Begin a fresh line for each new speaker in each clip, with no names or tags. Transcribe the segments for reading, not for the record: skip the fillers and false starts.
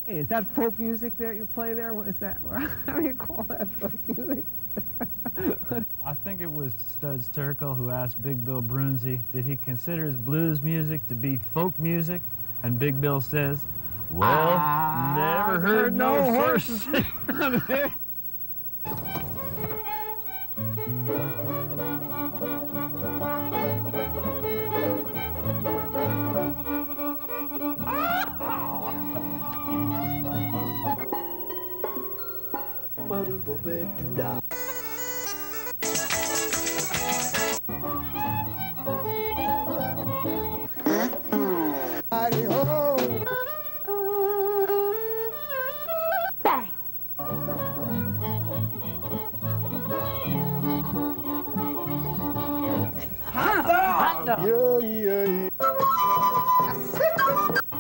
Hey, is that folk music that you play there? What is that? How do you call that folk music?
I think it was Studs Terkel who asked Big Bill Brunzi, did he consider his blues music to be folk music? And Big Bill says, well, never heard no horse.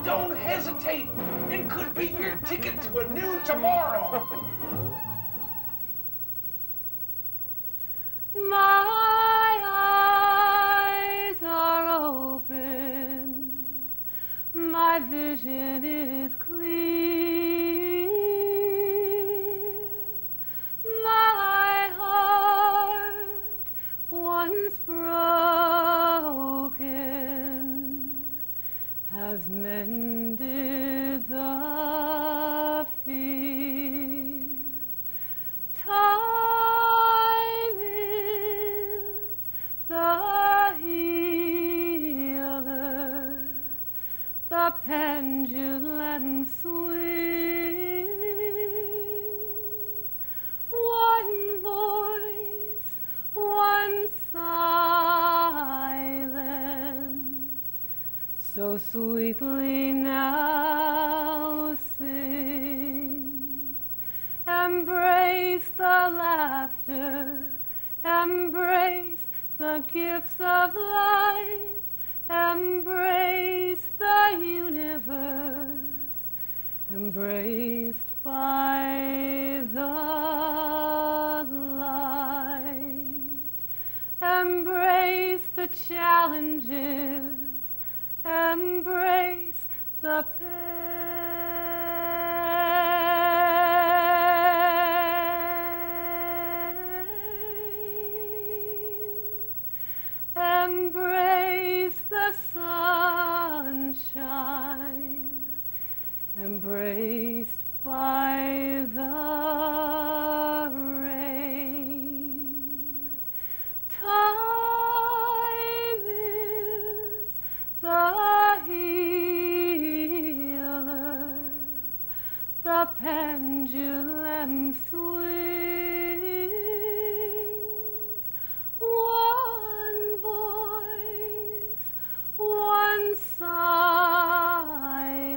Don't hesitate. It could be your ticket to a new tomorrow.
My eyes are open. My vision is clear. My heart once broken has mended the fear. Time is the healer. The pendulum swings. One voice, one silent, so sweetly now sings. Embrace the laughter, embrace the gifts of life, embrace the universe, embraced by the light. Embrace the challenges, embrace the pain. Embrace the sunshine, embraced by the rain. Time is the healer. The pendulum swings. One voice, one silent,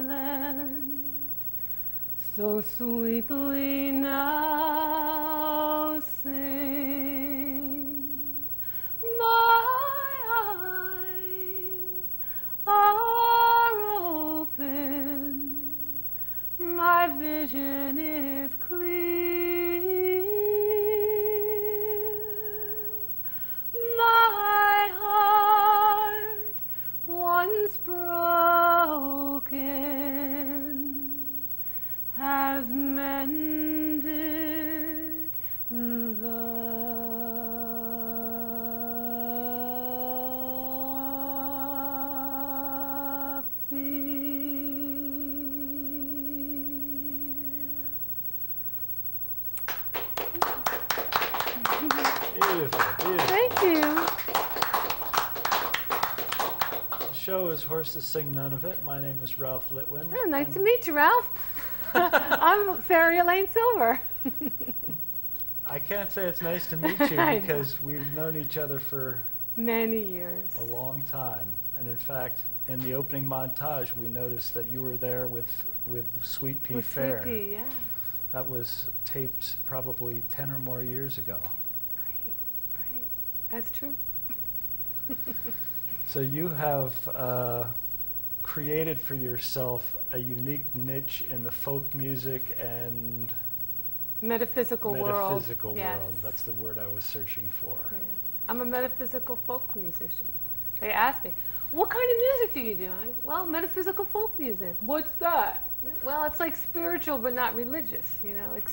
so sweetly now sings. My eyes are open, my vision is clear. My heart once broken has mended the
Beautiful, beautiful.
Thank you.
The show is Horses Sing None of It. My name is Ralph Litwin.
Oh, nice to meet you, Ralph. I'm Fairy Elaine Silver.
I can't say it's nice to meet you because we've known each other for
Many years.
a long time. And in fact, in the opening montage, we noticed that you were there with Sweet Pea
With
Fair.
Sweet Pea, yeah.
That was taped probably 10 or more years ago.
Right, right. That's true.
So you have created for yourself a unique niche in the folk music and
Metaphysical world.
metaphysical
Yes.
world. That's the word I was searching for.
Yeah. I'm a metaphysical folk musician. They ask me, what kind of music do you do? Well, metaphysical folk music. What's that? Well, it's like spiritual but not religious, like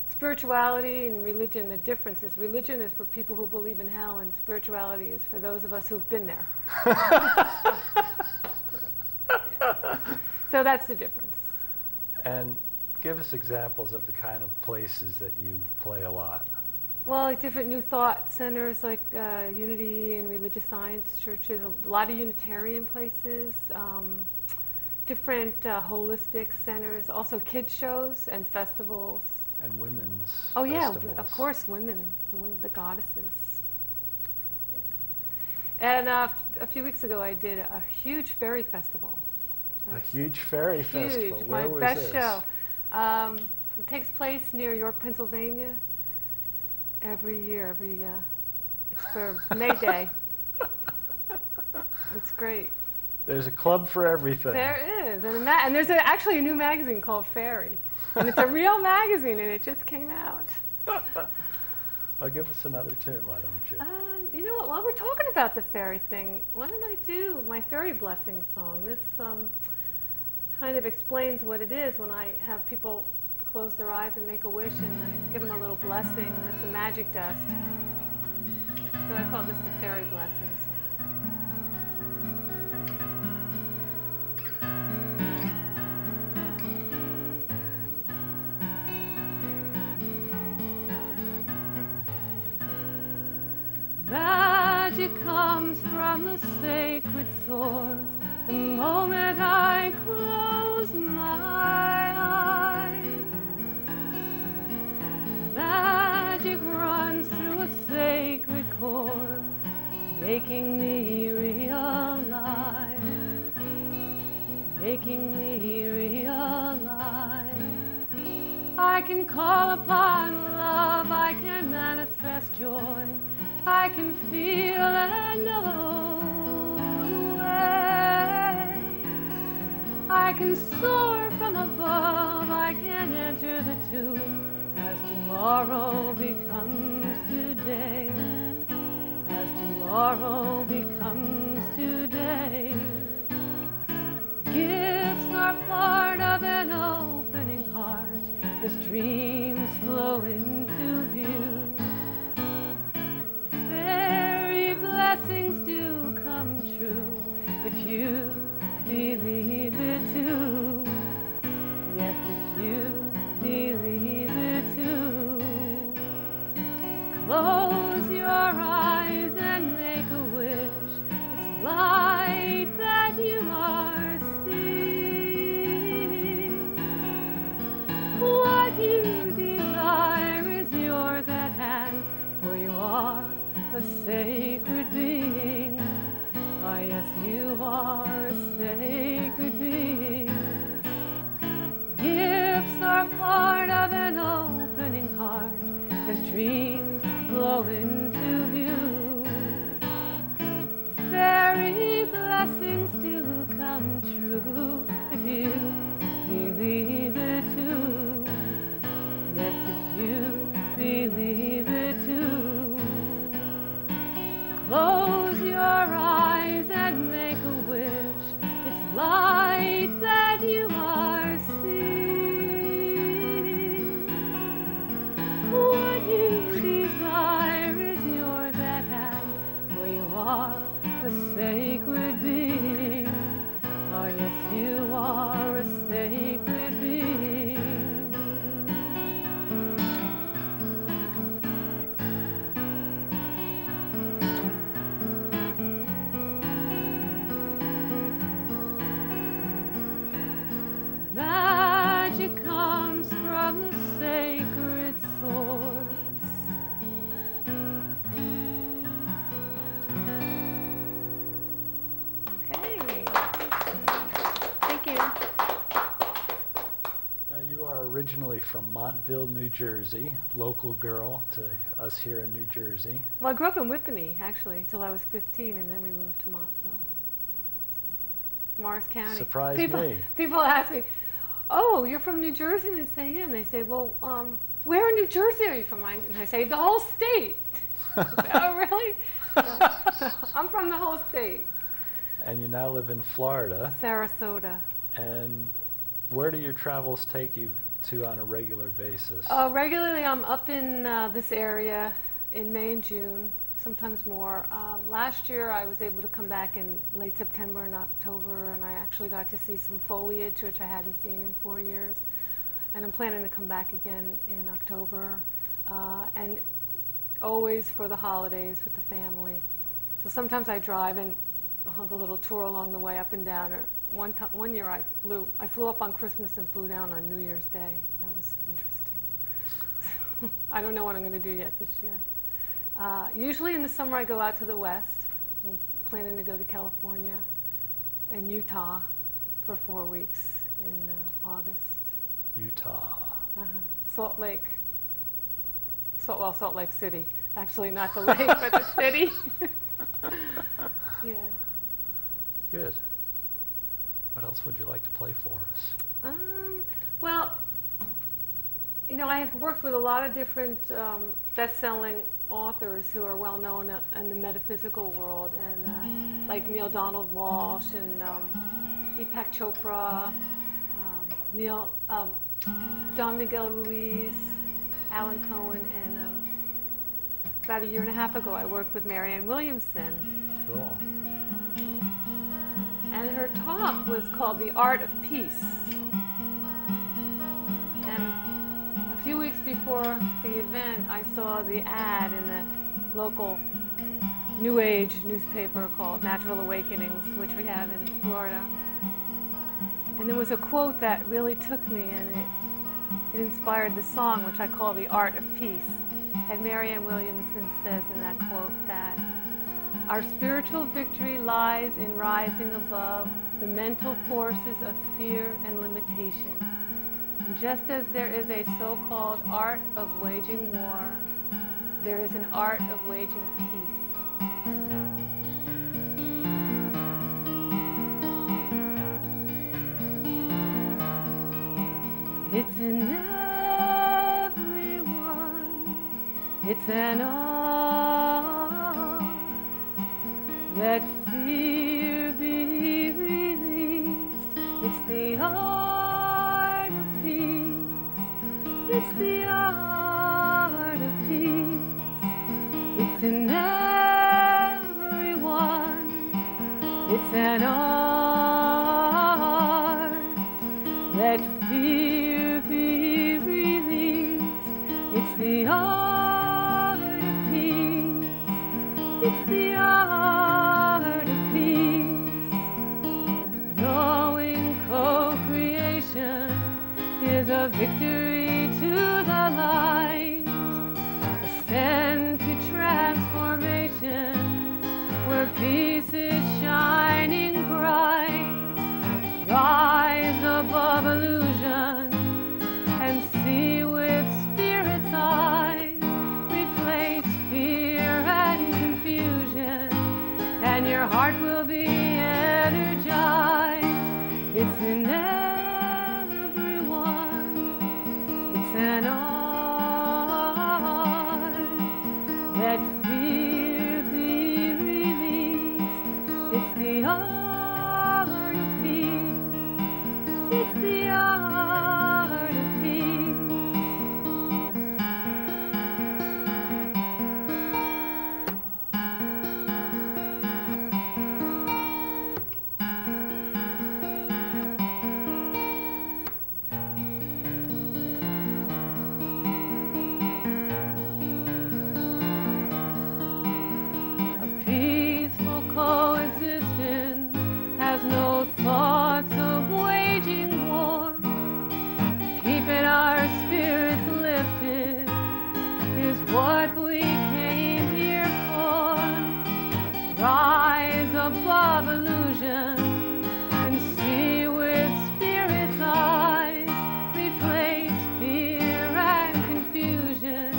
spirituality and religion, the difference is religion is for people who believe in hell, and spirituality is for those of us who've been there. So that's the difference.
And give us examples of the kind of places that you play a lot.
Well, like different New Thought centers, like Unity and Religious Science churches, a lot of Unitarian places, different holistic centers, also kids shows and festivals.
And women's
Oh
festivals.
yeah, of course, women, the goddesses. Yeah. And a few weeks ago, I did a huge fairy festival.
A huge fairy festival.
Huge,
Where
my
was
best
this?
show. It takes place near York, Pennsylvania. Every year, it's for May Day. It's great.
There's a club for everything.
There is, and there's actually a new magazine called Fairy, and it's a real magazine, and it just came out.
Well, give us another tune, why don't you?
You know what? While we're talking about the fairy thing, why don't I do my fairy blessing song? This kind of explains what it is when I have people close their eyes and make a wish, and I give them a little blessing with the magic dust. So I call this the fairy blessing song. Magic comes from the sacred source the moment I close my eyes. Magic runs through a sacred course, making me realize, I can call upon love, I can manifest joy, I can feel and know the way. I can soar from above, I can enter the tomb as tomorrow becomes today, as tomorrow becomes today. Gifts are part of an opening heart as dreams flow into view. Fairy blessings do come true if you believe it too. Yes, if you believe it too. Close your eyes and make a wish. It's light that you are seeing. What you desire is yours at hand, for you are a sacred being. Ah, yes, you are a sacred being. Gifts are part of an opening heart as dreams flow into view. Fairy blessings do come true if you believe it too. Yes, if you believe it too. Close your eyes and make a wish. It's light that you are seeing. What you desire is yours at hand, for you are a sacred being. Oh, yes, you are a sacred being. Magic comes from the sacred source. Okay. Thank you.
Now, you are originally from Montville, New Jersey, local girl to us here in New Jersey.
Well, I grew up in Whippany, actually, till I was 15, and then we moved to Montville. Morris County.
Surprised me.
People ask me, oh, you're from New Jersey? And I say, yeah. And they say, well, where in New Jersey are you from? And I say, the whole state. I say, oh, really? I'm from the whole state.
And you now live in Florida.
Sarasota.
And Where do your travels take you to on a regular basis?
Regularly, I'm up in this area in May and June, sometimes more. Last year, I was able to come back in late September and October, and I actually got to see some foliage, which I hadn't seen in 4 years. And I'm planning to come back again in October, and always for the holidays with the family. So sometimes I drive and I'll have a little tour along the way up and down. Or one year I flew up on Christmas and flew down on New Year's Day. That was interesting. I don't know what I'm going to do yet this year. Usually in the summer I go out to the west. I'm planning to go to California and Utah for 4 weeks in August.
Utah.
Salt Lake. Salt Lake City. Actually, not the lake, but the city. Yeah.
Good. What else would you like to play for us?
Well, you know, I have worked with a lot of different best-selling authors who are well known in the metaphysical world, and like Neil Donald Walsh and Deepak Chopra, Don Miguel Ruiz, Alan Cohen, and about a year and a half ago I worked with Marianne Williamson.
Cool.
And her talk was called The Art of Peace. And a few weeks before the event, I saw the ad in the local New Age newspaper called Natural Awakenings, which we have in Florida. And there was a quote that really took me, and it inspired the song, which I call The Art of Peace. And Marianne Williamson says in that quote that our spiritual victory lies in rising above the mental forces of fear and limitation. And just as there is a so-called art of waging war, there is an art of waging peace. It's in everyone, it's an art, let fear be released. It's the art of peace, it's the art of peace. It's in everyone, it's an art, let fear be released. It's the art of peace. It's the art of peace. Knowing co-creation is a victory to the light. Ascend to transformation where peace is shining bright. Rise above illusion and see with spirit's eyes. Replace fear and confusion, and your heart will be energized. It's in everyone, it's an art. Let fear be released. It's the art of peace. It's the art of peace. A peaceful coexistence has no thoughts of waging war. Keeping our spirits lifted is what we came here for. Rise above illusion and see with spirit's eyes. Replace fear and confusion,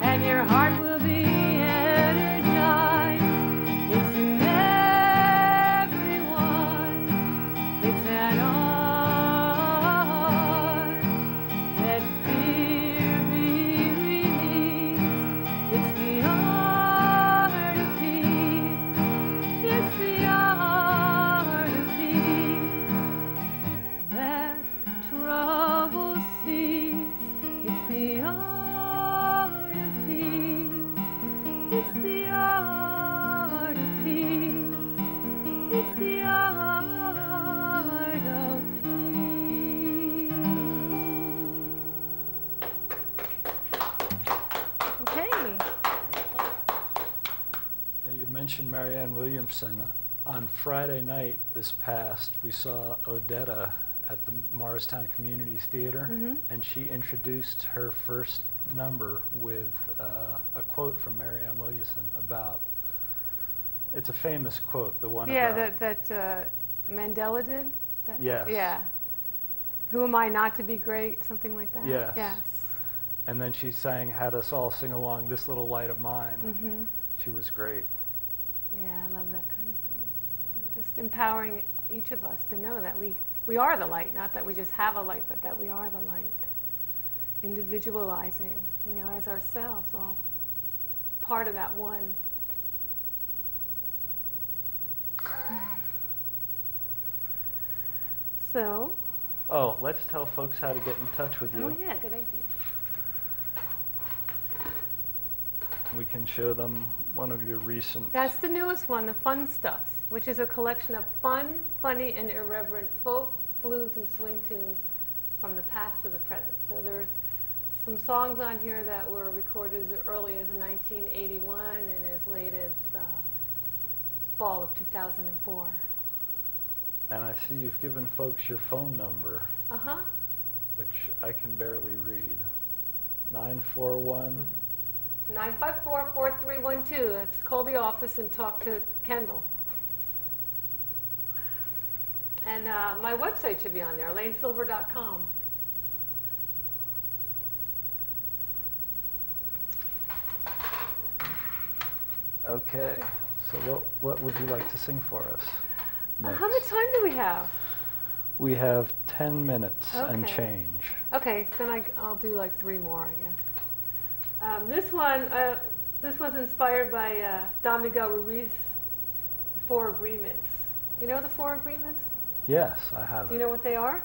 and your heart will be energized. It's in everyone, it's an art. Let fear be released. It's the art of peace. It's the art of peace. Let
mentioned Marianne Williamson. On Friday night this past, we saw Odetta at the Morristown Community Theater, and she introduced her first number with a quote from Marianne Williamson about, it's a famous quote, the one about...
that Mandela did?
Yes.
Yeah. Who am I not to be great? Something like that?
Yes.
Yes.
And then she had us all sing along, This Little Light of Mine. She was great.
Yeah, I love that kind of thing. Just empowering each of us to know that we are the light, not that we just have a light, but that we are the light. Individualizing, as ourselves, all part of that one. So.
Oh, let's tell folks how to get in touch with you.
Oh yeah, good idea.
We can show them one of your recent...
That's the newest one, The Fun Stuff, which is a collection of fun, funny, and irreverent folk, blues, and swing tunes from the past to the present. So there's some songs on here that were recorded as early as 1981 and as late as fall of 2004.
And I see you've given folks your phone number,
Uh-huh.
which I can barely read. 941...
954-4312. That's call the office and talk to Kendall. And my website should be on there, elainesilver.com.
Okay, so what would you like to sing for us next?
How much time do we have?
We have 10 minutes and
Okay.
change.
Okay, then I'll do like 3 more, I guess. This was inspired by Don Miguel Ruiz's 4 Agreements. You know the 4 Agreements?
Yes, I have
Do
it.
you know what they are?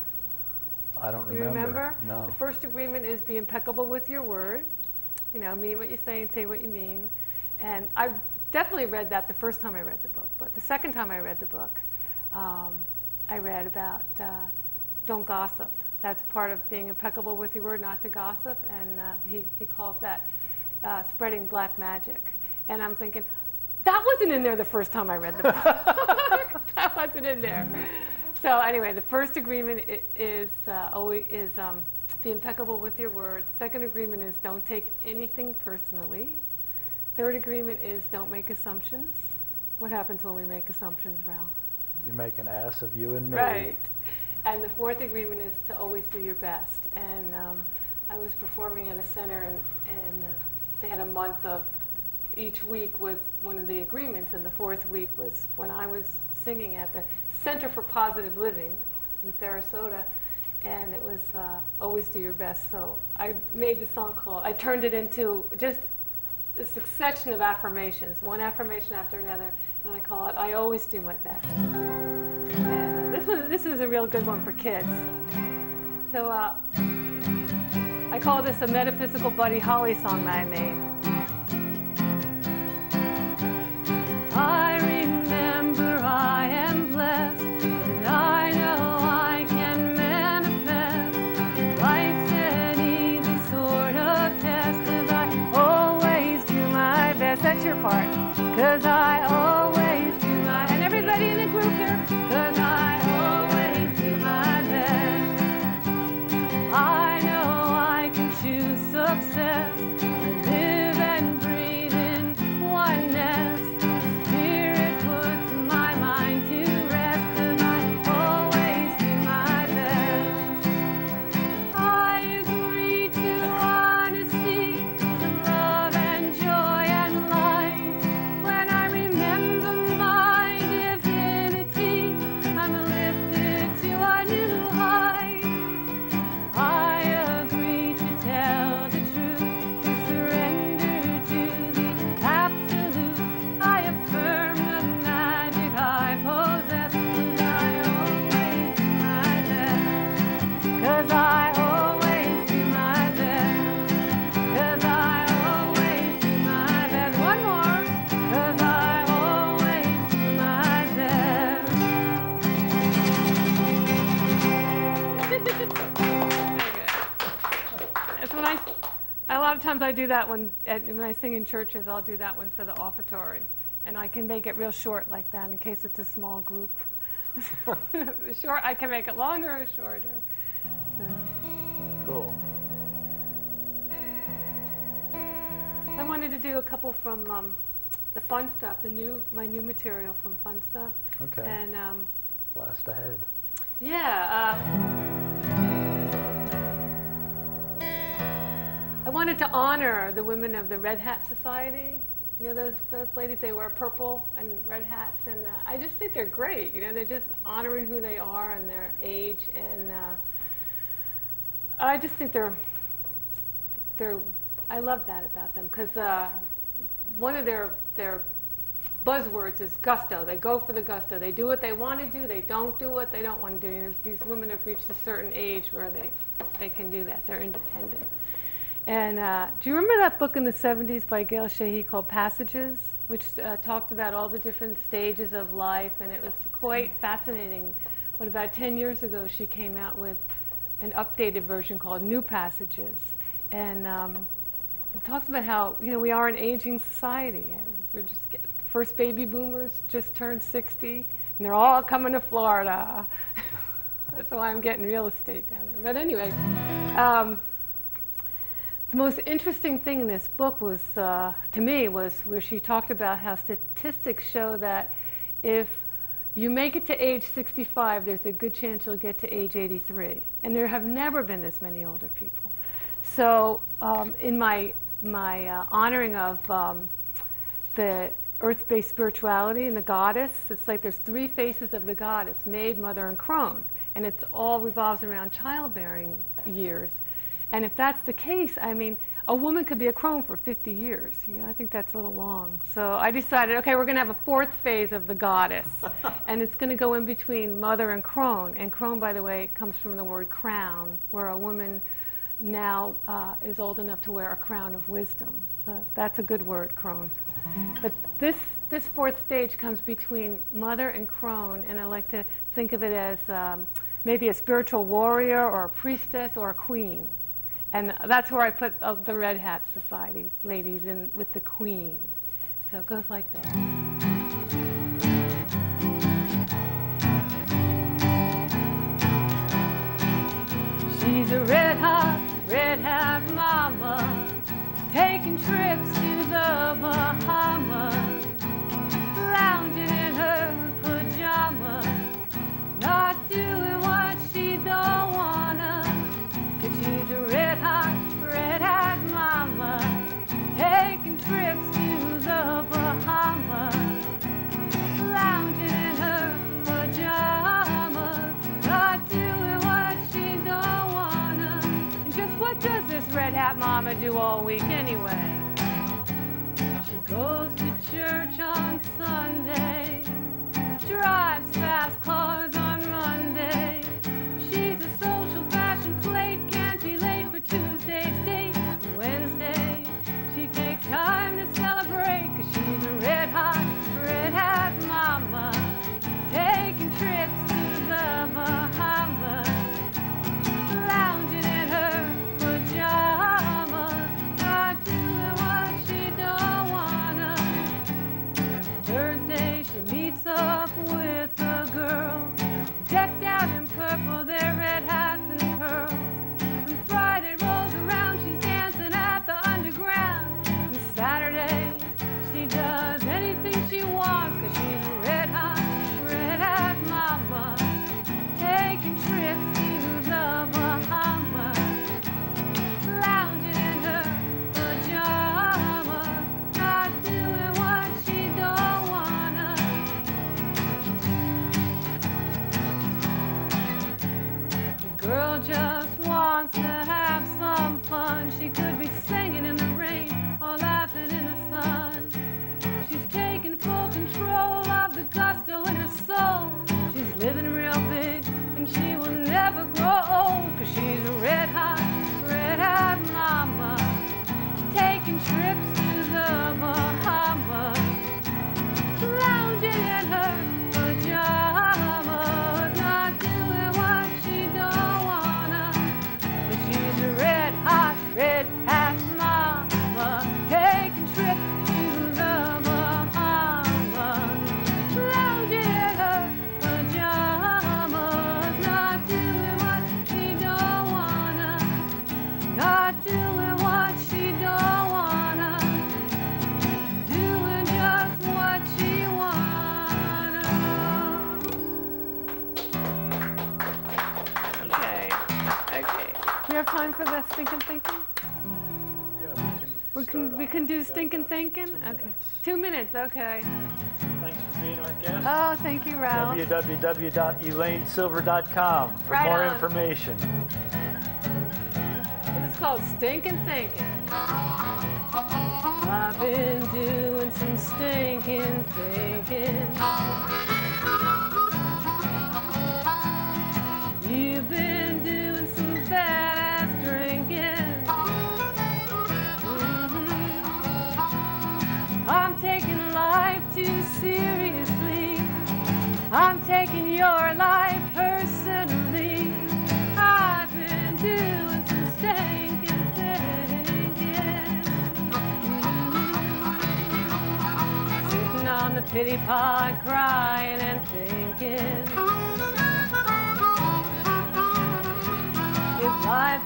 I don't
You remember?
No.
The first agreement is be impeccable with your word. Mean what you say and say what you mean. And I've definitely read that the first time I read the book. But the second time I read the book, I read about don't gossip. That's part of being impeccable with your word, not to gossip. And he calls that spreading black magic. And I'm thinking, that wasn't in there the first time I read the book. That wasn't in there. So anyway, the first agreement is be impeccable with your word. Second agreement is don't take anything personally. Third agreement is don't make assumptions. What happens when we make assumptions, Ralph?
You make an ass of you and me.
Right. And the fourth agreement is to always do your best. And I was performing at a center, and they had a month of each week was one of the agreements, and the fourth week was when I was singing at the Center for Positive Living in Sarasota, and it was always do your best. So I made the song called, I turned it into just a succession of affirmations, one affirmation after another, and I call it, I always do my best. And this is a real good one for kids. So I call this a Metaphysical Buddy Holly song that I made. I remember I am blessed, and I know I can manifest. Life's an easy sort of test, 'cause I always do my best. That's your part. 'Cause I always do my, and everybody in the group here, 'cause I always do my best. I know I can choose success. I live and breathe in oneness. Spirit puts my mind to rest, 'cause I always do my best. I agree to honesty, to love and joy and light. When I remember my divinity, I'm lifted to a new height. I agree to tell the truth, to surrender to the absolute. I affirm the magic I possess, 'cause I always do my best. 'Cause I always do my best. 'Cause I always do my best. One more. 'Cause I always do my best. That's when a lot of times I do that when I sing in churches. I'll do that one for the offertory, and I can make it real short like that in case it's a small group. Short, I can make it longer or shorter. So.
Cool.
I wanted to do a couple from the fun stuff, my new material from Fun Stuff.
Okay.
And
Blast ahead.
yeah, I wanted to honor the women of the Red Hat Society. You know those ladies, they wear purple and red hats, and I just think they're great. You know, they're just honoring who they are and their age, and I just think they're I love that about them, because one of their buzzwords is gusto. They go for the gusto. They do what they want to do. They don't do what they don't want to do. And these women have reached a certain age where they can do that. They're independent. And do you remember that book in the 70s by Gail Sheehy called Passages, which talked about all the different stages of life? And it was quite fascinating. But about 10 years ago, she came out with an updated version called New Passages. And it talks about how, you know, we are an aging society. We're just first baby boomers just turned 60, and they're all coming to Florida. That's why I'm getting real estate down there. But anyway, the most interesting thing in this book was, to me, was where she talked about how statistics show that if you make it to age 65, there's a good chance you'll get to age 83. And there have never been this many older people. So in my honoring of the earth-based spirituality and the goddess, it's like there's three faces of the goddess: maid, mother, and crone. And it all revolves around childbearing years. And if that's the case, I mean, a woman could be a crone for 50 years. You know, I think that's a little long. So I decided, okay, we're going to have a fourth phase of the goddess. And it's going to go in between mother and crone. And crone, by the way, comes from the word crown, where a woman now is old enough to wear a crown of wisdom. So that's a good word, crone. But this fourth stage comes between mother and crone, and I like to think of it as maybe a spiritual warrior or a priestess or a queen. And that's where I put the Red Hat Society ladies in with the queen. So it goes like that. She's a red hat mama, taking trips to the Bahamas, lounging in her pajamas, not doing what she don't wanna, 'cause she's a red hat mama, taking trips to the Bahamas, lounging in her pajamas, not doing what she don't wanna. And just what does this red hat mama do all week anyway? She goes to church on Sunday, drives fast cars on Monday. She's a social fashion plate, can't be late for Tuesday's date. Wednesday, she takes time to celebrate, 'cause she's a red hat mama, taking trips to the Bahamas, lounging in her pajamas, not doing for the stinking thinking?
Yeah,
We can do stinking thinking?
2
Okay.
minutes.
2 minutes, okay.
Thanks for being our guest.
Oh, thank you, Ralph.
www.elainesilver.com for
Right
more
on.
information.
It's called Stinking Thinking. I've been doing some stinking thinking. You've been doing some badass drinking. I'm taking life too seriously. I'm taking your life personally. I've been doing some stinking thinking. Sitting on the pity pot, crying and thinking. If life